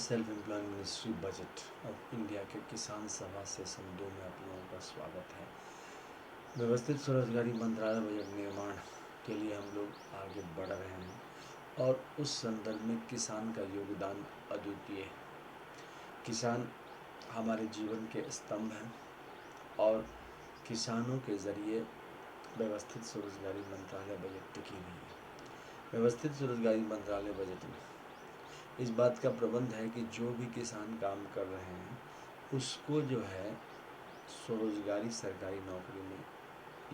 Self employment ministry budget of India के किसान सभा सेशन 2 में आप लोगों का स्वागत है। व्यवस्थित स्वरोजगारी मंत्रालय बजट निर्माण के लिए हम लोग आगे बढ़ रहे हैं और उस संदर्भ में किसान का योगदान अद्वितीय है। किसान हमारे जीवन के स्तंभ हैं और किसानों के ज़रिए व्यवस्थित स्वरोजगारी मंत्रालय बजट टिकी हुई है। व्यवस्थित स्वरोजगारी मंत्रालय बजट में इस बात का प्रबंध है कि जो भी किसान काम कर रहे हैं उसको जो है स्वरोजगारी सरकारी नौकरी में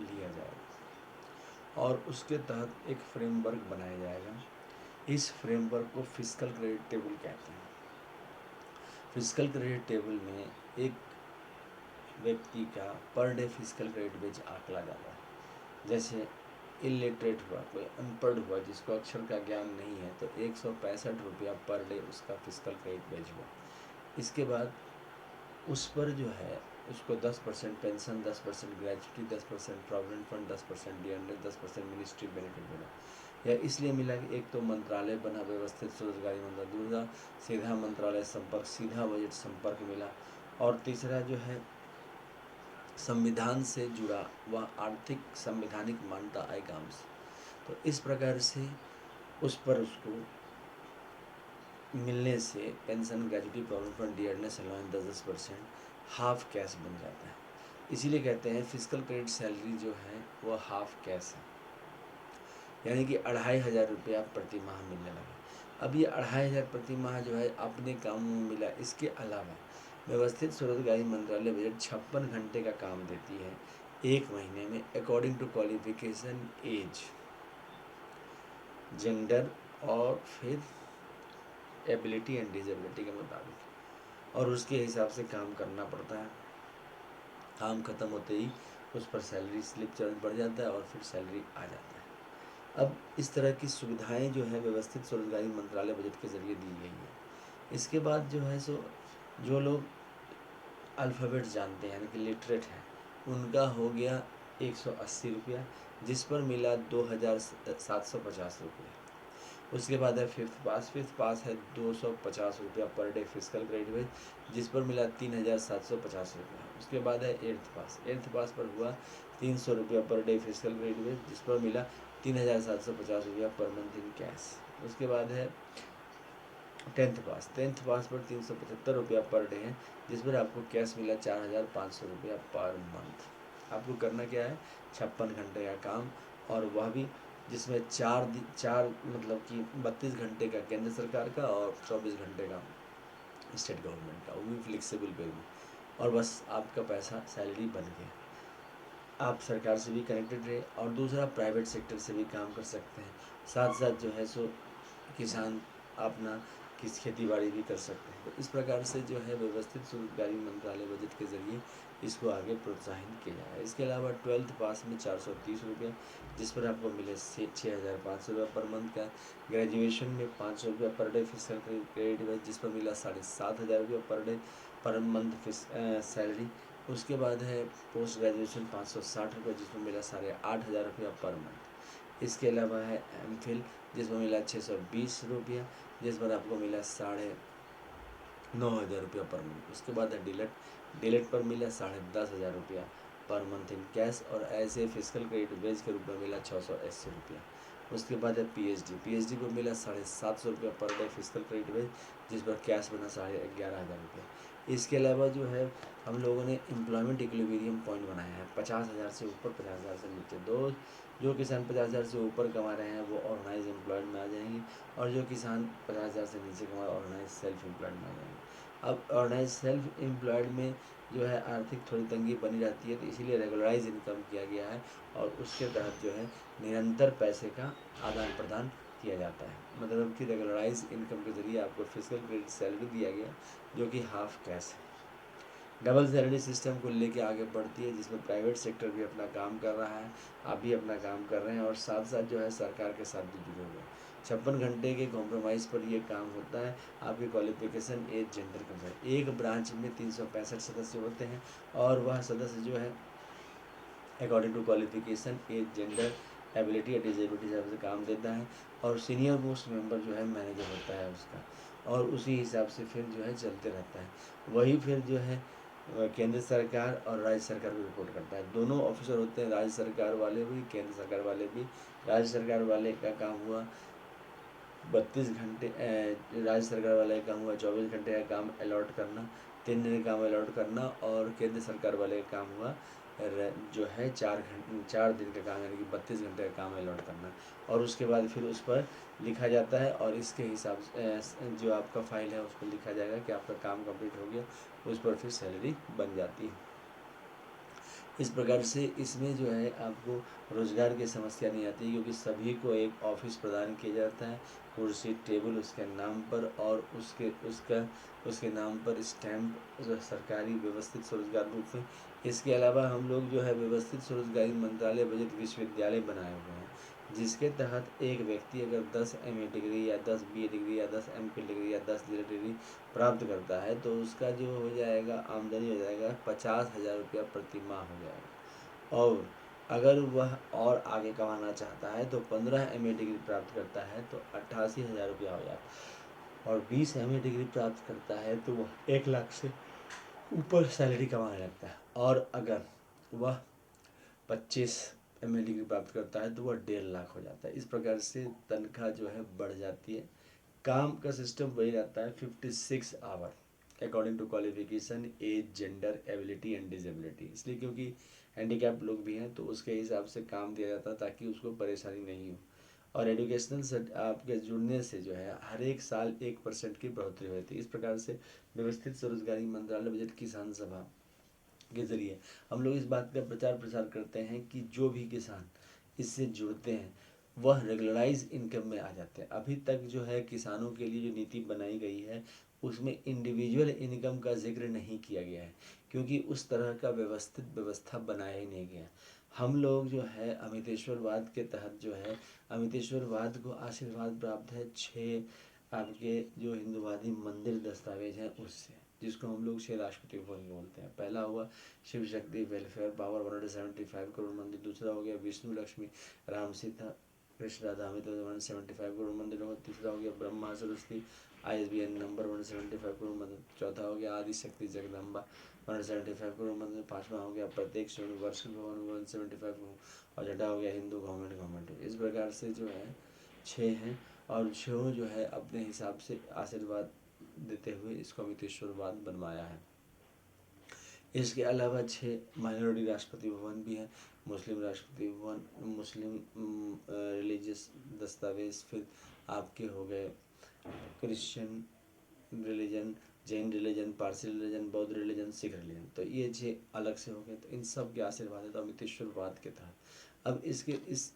लिया जाएगा और उसके तहत एक फ्रेमवर्क बनाया जाएगा। इस फ्रेमवर्क को फिस्कल क्रेडिट टेबल कहते हैं। फिस्कल क्रेडिट टेबल में एक व्यक्ति का पर डे फिस्कल क्रेडिट बेच आंकला जाता है। जैसे इलिटरेट हुआ, कोई अनपढ़ हुआ जिसको अक्षर का ज्ञान नहीं है, तो 165 रुपया पर डे उसका फिस्कल क्रेडिट बेच हुआ। इसके बाद उस पर जो है उसको 10% pension, 10% gratuity, 10% provident fund, 10% डी&एस, 10% ministry benefit मिला। यह इसलिए मिला कि एक तो मंत्रालय बना, व्यवस्थित स्वरोजगारी मंत्रालय, दूसरा सीधा मंत्रालय संपर्क, सीधा बजट संपर्क मिला, और तीसरा जो है संविधान से जुड़ा वह आर्थिक संवैधानिक मान्यता आय काम से। तो इस प्रकार से उस पर उसको मिलने से पेंशन, ग्रेजुटी, प्रोविडेंट फंड, डी&एस अलाउंस 10% हाफ कैश बन जाता है। इसीलिए कहते हैं फिस्कल क्रेडिट सैलरी जो है वह हाफ कैश है, यानी कि 2500 रुपया प्रति माह मिलने लगा। अब ये 2500 प्रति माह जो है अपने कामों में मिला। इसके अलावा व्यवस्थित स्वरोजगारी मंत्रालय बजट 56 घंटे का काम देती है एक महीने में, according to qualification, age, gender और फिर एबिलिटी एंड डिजेबिलिटी के मुताबिक, और उसके हिसाब से काम करना पड़ता है। काम खत्म होते ही उस पर सैलरी स्लिप चार्ज बढ़ जाता है और फिर सैलरी आ जाता है। अब इस तरह की सुविधाएं जो है व्यवस्थित स्वरोजगारी मंत्रालय बजट के ज़रिए दी गई है। इसके बाद जो है सो जो लोग अल्फ़ाबेट जानते हैं यानी कि लिटरेट हैं, उनका हो गया 180 रुपया, जिस पर मिला 2750 रुपये। उसके बाद है फिफ्थ पास है 250 रुपया पर डे फिस्कल क्रेडिट बेच, जिस पर मिला 3750 रुपया। उसके बाद है एट्थ पास पर हुआ 300 रुपया पर डे फिस्कल क्रेडिट बेच, जिस पर मिला 3750 रुपया पर मंथ इन कैश। उसके बाद है टेंथ पास पर 375 रुपया पर डे है, जिस पर आपको कैश मिला 4500 रुपया पर मंथ। आपको करना क्या है, 56 घंटे का काम, और वह भी जिसमें चार मतलब कि 32 घंटे का केंद्र सरकार का और 24 घंटे का स्टेट गवर्नमेंट का, वो भी फ्लेक्सिबल पे में, और बस आपका पैसा सैलरी बन गया। आप सरकार से भी कनेक्टेड रहे और दूसरा प्राइवेट सेक्टर से भी काम कर सकते हैं। साथ साथ जो है सो किसान अपना खेती बाड़ी भी कर सकते हैं। तो इस प्रकार से जो है व्यवस्थित स्वरोजगारी मंत्रालय बजट के ज़रिए इसको आगे प्रोत्साहित किया जा रहा है। इसके अलावा 12th पास में 430 रुपया, जिस पर आपको मिले 6500 रुपया पर मंथ का। ग्रेजुएशन में 500 रुपया पर डे फिस्कल क्रेडिट बेच, जिस पर मिला 7500 रुपया per day per month salary. उसके बाद है पोस्ट ग्रेजुएशन 560 रुपये, जिसमें मिला 8500 रुपया पर मंथ। इसके अलावा है एमफिल, जिसमें मिला 620 रुपया, जिस पर आपको मिला 9500 रुपया पर मंथ। उसके बाद है डिलेट पर मिला 10,500 रुपया पर मंथ इन कैश, और ऐसे फिस्कल क्रेडिट बेच के रूप में मिला 680 रुपया। उसके बाद है पीएचडी को मिला 750 रुपया पर डे फिस्कल क्रेडिट बेच, जिस पर कैश बना 11,500 रुपया। इसके अलावा जो है हम लोगों ने एम्प्लॉयमेंट इक्विलिब्रियम पॉइंट बनाया है, 50,000 से ऊपर, 50,000 से नीचे। जो किसान 50,000 से ऊपर कमा रहे हैं वो ऑर्गेनाइज एम्प्लॉयड में आ जाएंगे, और जो किसान 50,000 से नीचे कमा ऑर्गेनाइज सेल्फ एम्प्लॉयड में आ जाएंगे। अब ऑर्गेनाइज सेल्फ एम्प्लॉयड में जो है आर्थिक थोड़ी तंगी बनी रहती है, तो इसीलिए रेगुलराइज इनकम किया गया है, और उसके तहत जो है निरंतर पैसे का आदान प्रदान किया जाता है। मतलब कि रेगुलराइज इनकम के ज़रिए आपको फिस्कल क्रेडिट सैलरी दिया गया, जो कि हाफ कैश है। डबल सैलरी सिस्टम को लेके आगे बढ़ती है, जिसमें प्राइवेट सेक्टर भी अपना काम कर रहा है, आप भी अपना काम कर रहे हैं, और साथ साथ जो है सरकार के साथ भी जुड़े हुए हैं। 56 घंटे के कॉम्प्रोमाइज़ पर ये काम होता है। आपकी क्वालिफिकेशन, एज, जेंडर कंपेयर, एक ब्रांच में 365 सदस्य होते हैं, और वह सदस्य जो है according to qualification, age, gender, ability या डिजेबिलिटी हिसाब से काम देता है, और सीनियर मोस्ट मेंबर जो है मैनेजर होता है उसका। और उसी हिसाब से फिर जो है चलते रहता है। वही फिर जो है केंद्र सरकार और राज्य सरकार को रिपोर्ट करता है। दोनों ऑफिसर होते हैं, राज्य सरकार वाले भी, केंद्र सरकार वाले भी। राज्य सरकार वाले का काम हुआ 32 घंटे, राज्य सरकार वाले का काम हुआ 24 घंटे का काम अलॉट करना, 3 दिन का काम अलॉट करना, और केंद्र सरकार वाले का काम हुआ जो है 4 दिन का काम, यानी कि 32 घंटे का काम अलॉट करना। और उसके बाद फिर उस पर लिखा जाता है, और इसके हिसाब से जो आपका फाइल है उस पर लिखा जाएगा कि आपका काम कंप्लीट हो गया, उस पर फिर सैलरी बन जाती है। इस प्रकार से इसमें जो है आपको रोज़गार की समस्या नहीं आती, क्योंकि सभी को एक ऑफिस प्रदान किया जाता है, कुर्सी टेबल उसके नाम पर, और उसके नाम पर स्टैम्प, सरकारी व्यवस्थित स्वरोजगार रूप में। इसके अलावा हम लोग जो है व्यवस्थित स्वरोजगारी मंत्रालय बजट विश्वविद्यालय बनाए हुए हैं, जिसके तहत एक व्यक्ति अगर 10 MA डिग्री या 10 BA डिग्री या 10 MPhil डिग्री या 10 DELED डिग्री प्राप्त करता है, तो उसका जो हो जाएगा आमदनी हो जाएगा 50,000 रुपया प्रति माह हो जाएगा। और अगर वह और आगे कमाना चाहता है तो 15 MA डिग्री प्राप्त करता है तो 88,000 रुपया हो जाता है। और 20 MA डिग्री प्राप्त करता है तो वह 1 लाख से ऊपर सैलरी कमाने लगता है। और अगर वह 25 MA डिग्री प्राप्त करता है तो वह 1.5 लाख हो जाता है। इस प्रकार से तनख्वाह जो है बढ़ जाती है। काम का सिस्टम वही रहता है 56 hour according to qualification, age, gender, ability and disability. इसलिए क्योंकि हैंडीकैप लोग भी हैं तो उसके हिसाब से काम दिया जाता है ताकि उसको परेशानी नहीं हो। और एजुकेशनल आपके जुड़ने से जो है हर एक साल 1% की बढ़ोतरी होती है। इस प्रकार से व्यवस्थित स्वरोजगारी मंत्रालय बजट किसान सभा के ज़रिए हम लोग इस बात का प्रचार प्रसार करते हैं कि जो भी किसान इससे जुड़ते हैं वह रेगुलराइज इनकम में आ जाते हैं। अभी तक जो है किसानों के लिए जो नीति बनाई गई है उसमें इंडिविजुअल इनकम का जिक्र नहीं किया गया है, क्योंकि उस तरह का व्यवस्था बनाया ही नहीं गया। हम लोग जो है अमितेश्वरवाद के तहत जो है, अमितेश्वरवाद को आशीर्वाद प्राप्त है 6 आपके जो हिंदुवादी मंदिर दस्तावेज हैं उससे, जिसको हम लोग 6 राष्ट्रपति भवन बोलते हैं। पहला हुआ शिव शक्ति वेलफेयर पावर 175 करोड़ मंदिर। दूसरा हो गया विष्णु लक्ष्मी राम सीता कृष्ण राधा अमित 175 करोड़ मंदिर होगा। तीसरा हो गया ब्रह्मा सरस्वती ISBN नंबर 175 करोड़ मंदिर। चौथा हो गया आदि शक्ति जगदम्बा 175 करोड़ मंदिर। पाँचवा हो गया प्रत्येक यूनिवर्सल भवन 175 करोड़। और छठा हो गया हिंदू गवर्नमेंट। इस प्रकार से जो है 6 हैं, और 6 जो है अपने हिसाब से आशीर्वाद देते हुए इसको अमितेश्वरवाद बनवाया है। इसके अलावा 6 माइनॉरिटी राष्ट्रपति भवन भी हैं। मुस्लिम राष्ट्रपति भवन, मुस्लिम रिलीजियस दस्तावेज, फिर आपके हो गए Christian religion, Jain religion, Parsi religion, बौद्ध रिलीजन, सिख रिलीजन। तो ये 6 अलग से हो गए। तो इन सब के आशीर्वाद है तो अमितेश्वरवाद के तहत। अब इसके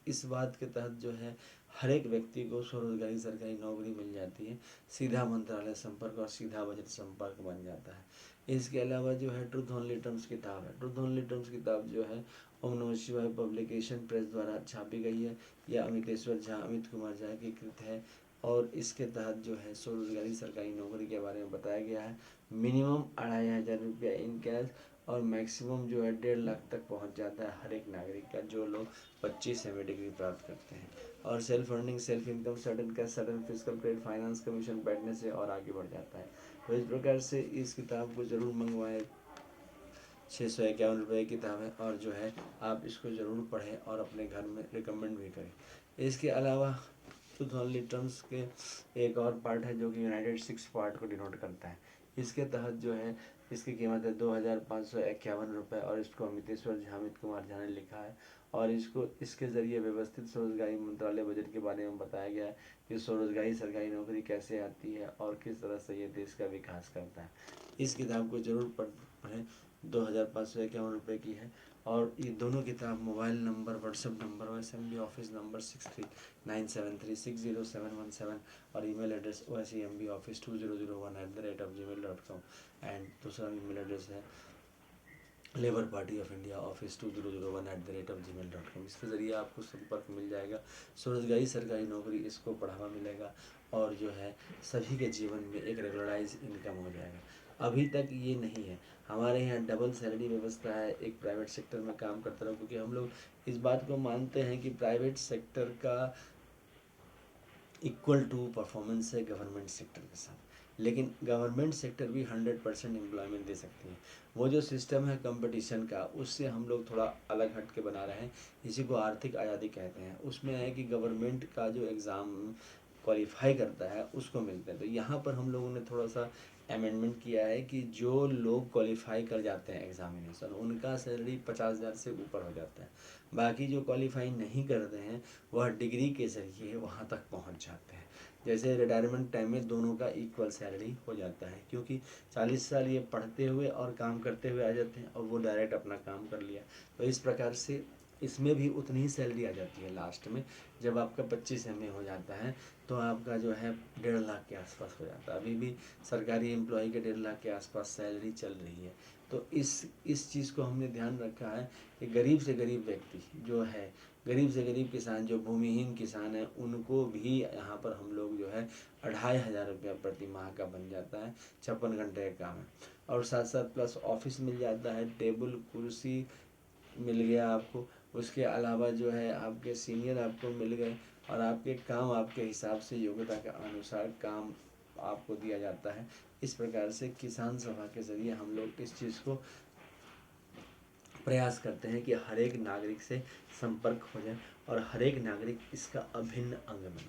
इस बात के तहत जो है हर एक व्यक्ति को स्वरोजगारी सरकारी नौकरी मिल जाती है, सीधा मंत्रालय संपर्क और सीधा बजट संपर्क बन जाता है। इसके अलावा जो है ट्रूथ ओनली टर्म्स किताब है। ट्रूथ ओनली टर्म्स किताब जो है ओम नमः शिवाय पब्लिकेशन प्रेस द्वारा छापी गई है। यह अमितेश्वर झा, अमित कुमार झा की कृत है, और इसके तहत जो है स्वरोजगारी सरकारी नौकरी के बारे में बताया गया है। मिनिमम 2,500 रुपया इन कैश और मैक्सिमम जो है 1.5 लाख तक पहुंच जाता है हर एक नागरिक का, जो लोग 25 MA डिग्री प्राप्त करते हैं। और self earning, self income, sudden cash, sudden physical credit, finance commission बैठने से और आगे बढ़ जाता है। तो इस प्रकार से इस किताब को ज़रूर मंगवाएं। 651 रुपये की किताब है, और जो है आप इसको ज़रूर पढ़ें और अपने घर में रिकमेंड भी करें। इसके अलावा ट्रूथ ओनली टर्म्स के एक और पार्ट है जो कि यूनाइटेड 6 पार्ट को डिनोट करता है। इसके तहत जो है इसकी कीमत है 2,551 रुपये, और इसको अमितेश्वर झा, अमित कुमार झा ने लिखा है। और इसके ज़रिए व्यवस्थित स्वरोजगारी मंत्रालय बजट के बारे में बताया गया है कि स्वरोजगारी सरकारी नौकरी कैसे आती है और किस तरह से ये देश का विकास करता है। इस किताब को ज़रूर पढ़ें। 2,551 रुपये की है। और ये दोनों किताब मोबाइल नंबर, व्हाट्सएप नंबर और असेंबली ऑफिस नंबर 6397360717 और ईमेल एड्रेस osembaoffice2001@gmail.com। एंड दूसरा ईमेल एड्रेस है labour Party of India office 2001@gmail.com। इसके ज़रिए आपको संपर्क मिल जाएगा। स्वरोजगारी सरकारी नौकरी इसको बढ़ावा मिलेगा, और जो है सभी के जीवन में एक रेगुलराइज इनकम हो जाएगा। अभी तक ये नहीं है। हमारे यहाँ डबल सैलरी व्यवस्था है एक प्राइवेट सेक्टर में काम करता रहो, क्योंकि हम लोग इस बात को मानते हैं कि प्राइवेट सेक्टर का इक्वल टू परफॉर्मेंस है गवर्नमेंट सेक्टर के साथ। लेकिन गवर्नमेंट सेक्टर भी 100% एम्प्लॉयमेंट दे सकती है। वो जो सिस्टम है कंपटीशन का, उससे हम लोग थोड़ा अलग हट के बना रहे हैं, इसी को आर्थिक आज़ादी कहते हैं। उसमें है कि गवर्नमेंट का जो एग्ज़ाम क्वालिफाई करता है उसको मिलते हैं। तो यहाँ पर हम लोगों ने थोड़ा सा अमेंडमेंट किया है कि जो लोग क्वालिफाई कर जाते हैं एग्ज़ामिनेशन, उनका सैलरी 50,000 से ऊपर हो जाता है। बाकी जो क्वालिफाई नहीं करते हैं वह डिग्री के ज़रिए वहाँ तक पहुँच जाते हैं। जैसे रिटायरमेंट टाइम में दोनों का इक्वल सैलरी हो जाता है, क्योंकि 40 साल ये पढ़ते हुए और काम करते हुए आ जाते हैं और वो डायरेक्ट अपना काम कर लिया। तो इस प्रकार से इसमें भी उतनी ही सैलरी आ जाती है लास्ट में। जब आपका 25 MA हो जाता है तो आपका जो है 1.5 लाख के आसपास हो जाता है। अभी भी सरकारी एम्प्लॉय के 1.5 लाख के आसपास सैलरी चल रही है। तो इस चीज़ को हमने ध्यान रखा है कि गरीब से गरीब व्यक्ति जो है, गरीब से गरीब किसान जो भूमिहीन किसान है, उनको भी यहाँ पर हम लोग जो है 2,500 रुपया प्रति माह का बन जाता है। 56 घंटे का काम है और साथ साथ प्लस ऑफिस मिल जाता है, टेबल कुर्सी मिल गया आपको। उसके अलावा जो है आपके सीनियर आपको मिल गए और आपके काम आपके हिसाब से योग्यता के अनुसार काम आपको दिया जाता है। इस प्रकार से किसान सभा के ज़रिए हम लोग इस चीज़ को प्रयास करते हैं कि हर एक नागरिक से संपर्क हो जाए और हर एक नागरिक इसका अभिन्न अंग बने,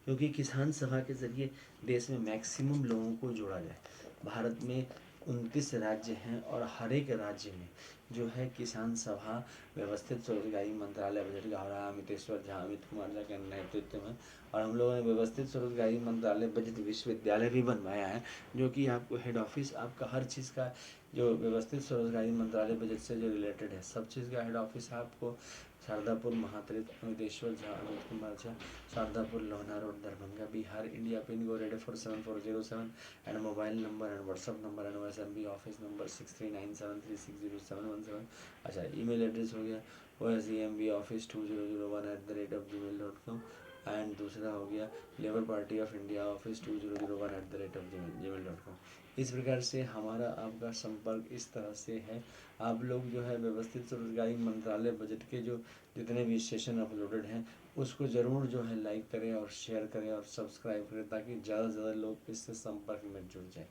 क्योंकि किसान सभा के ज़रिए देश में मैक्सिमम लोगों को जोड़ा जाए। भारत में 29 राज्य हैं और हर एक राज्य में जो है किसान सभा व्यवस्थित स्वरोजगारी मंत्रालय बजट का हो रहा है अमितेश्वर झा, अमित कुमार झा के नेतृत्व में। और हम लोगों ने व्यवस्थित स्वरोजगारी मंत्रालय बजट विश्वविद्यालय भी बनवाया है, जो कि आपको हेड ऑफिस आपका हर चीज़ का, जो व्यवस्थित स्वरोजगारी मंत्रालय बजट से जो रिलेटेड है सब चीज़ का हेड ऑफिस है आपको शारदापुर महात्रित Amiteshwar Jha, Amit Kumar Jha, Shardapur Lohna road, Darbhanga, Bihar, India. Pin code 847407 and mobile number and WhatsApp number and OSMB office number 6397360717। अच्छा, ईमेल एड्रेस हो गया OSEMBoffice2001@gmail.com एंड दूसरा हो गया labour Party of India office 2001@gmail.com। इस प्रकार से हमारा आपका संपर्क इस तरह से है। आप लोग जो है व्यवस्थित स्वरोजगारी मंत्रालय बजट के जो जितने भी सेशन अपलोडेड हैं उसको ज़रूर जो है लाइक करें और शेयर करें और सब्सक्राइब करें, ताकि ज़्यादा से ज़्यादा लोग इससे संपर्क में जुड़ जाएं।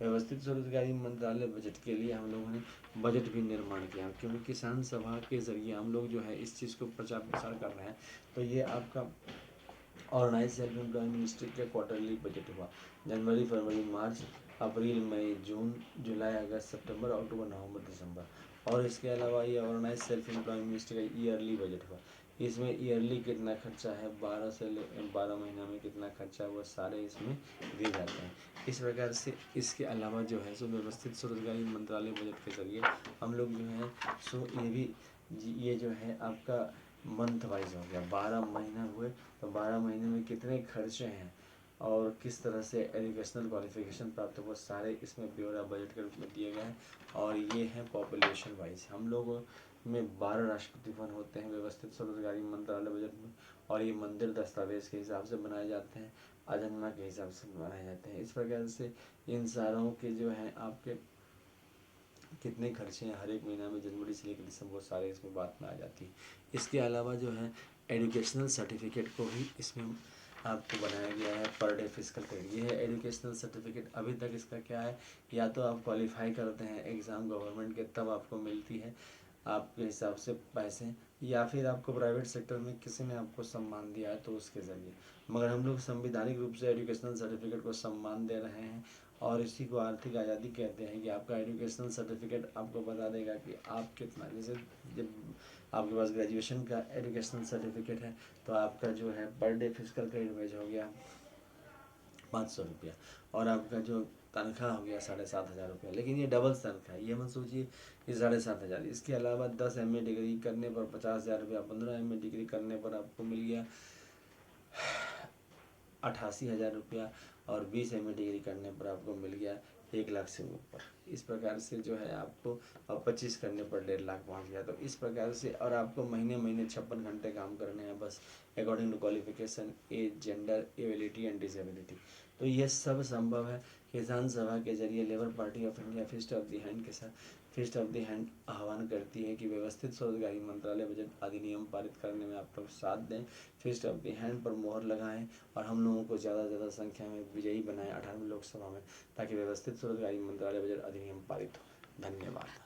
व्यवस्थित स्वरोजगारी मंत्रालय बजट के लिए हम लोगों ने बजट भी निर्माण किया, क्योंकि किसान सभा के ज़रिए हम लोग जो है इस चीज़ को प्रचार प्रसार कर रहे हैं। तो ये आपका ऑर्गेनाइज सेल्फ एम्प्लॉय मिनिस्ट्री का क्वार्टरली बजट हुआ। जनवरी, फरवरी, मार्च, अप्रैल, मई, जून, जुलाई, अगस्त, सितंबर, अक्टूबर, नवंबर, दिसंबर। और इसके अलावा ये ऑर्गेनाइज सेल्फ एम्प्लॉय मिनिस्ट्री का ईयरली बजट हुआ। इसमें ईयरली कितना खर्चा है, 12 महीना में कितना खर्चा हुआ, सारे इसमें दिए जाते हैं। इस प्रकार से इसके अलावा जो है सो व्यवस्थित स्वरोजगारी मंत्रालय बजट के जरिए हम लोग जो है सो ये जो है आपका मंथ वाइज हो गया, 12 महीना हुए तो 12 महीने में कितने खर्चे हैं और किस तरह से एजुकेशनल क्वालिफिकेशन प्राप्त हुआ, सारे इसमें ब्यौरा बजट के रूप में दिए गए हैं। और ये है पॉपुलेशन वाइज। हम लोगों में 12 राष्ट्रपति वन होते हैं व्यवस्थित स्वरोजगारी मंत्रालय बजट में, और ये मंदिर दस्तावेज के हिसाब से बनाए जाते हैं, अजन्मा के हिसाब से बनाए जाते हैं। इस प्रकार से इन सारों के जो है आपके कितने खर्चे हैं हर एक महीना में जनवरी से लेकर दिसंबर, सारे इसमें बात में आ जाती है। इसके अलावा जो है एजुकेशनल सर्टिफिकेट को भी इसमें आपको बनाया गया है पर डे फिजिकल क्रेडिट। ये है एजुकेशनल सर्टिफिकेट। अभी तक इसका क्या है, या तो आप क्वालिफाई करते हैं एग्ज़ाम गवर्नमेंट के तब आपको मिलती है आपके हिसाब से पैसे, या फिर आपको प्राइवेट सेक्टर में किसी ने आपको सम्मान दिया है तो उसके ज़रिए। मगर हम लोग संवैधानिक रूप से एजुकेशनल सर्टिफिकेट को सम्मान दे रहे हैं और इसी को आर्थिक आज़ादी कहते हैं कि आपका एजुकेशनल सर्टिफिकेट आपको बता देगा कि आप कितना, जैसे जब आपके पास ग्रेजुएशन का एजुकेशनल सर्टिफिकेट है तो आपका जो है per day physical credit veg हो गया 500 रुपया, और आपका जो तनख्वाह हो गया 7,500 रुपया। लेकिन ये डबल तनख्वाह है, ये मत सोचिए कि 7,500। इसके अलावा 10 MA डिग्री करने पर 50,000 रुपया, 15 MA डिग्री करने पर आपको मिल गया 88,000 रुपया, और 20 MA डिग्री करने पर आपको मिल गया 1 लाख से ऊपर। इस प्रकार से जो है आपको 25 करने पर 1.5 लाख पहुँच गया। तो इस प्रकार से, और आपको महीने महीने 56 घंटे काम करने हैं बस, according to qualification, age, gender, ability and disability. तो ये सब संभव है किसान सभा के जरिए Labour Party of India fist of the hand के साथ फिस्ट ऑफ द हैंड आह्वान करती है कि व्यवस्थित स्वरोजगारी मंत्रालय बजट अधिनियम पारित करने में आप लोग साथ दें, फिस्ट ऑफ द हैंड पर मोहर लगाएं और हम लोगों को ज़्यादा से ज़्यादा संख्या में विजयी बनाएं 18वीं लोकसभा में, ताकि व्यवस्थित स्वरोजगारी मंत्रालय बजट अधिनियम पारित हो। धन्यवाद।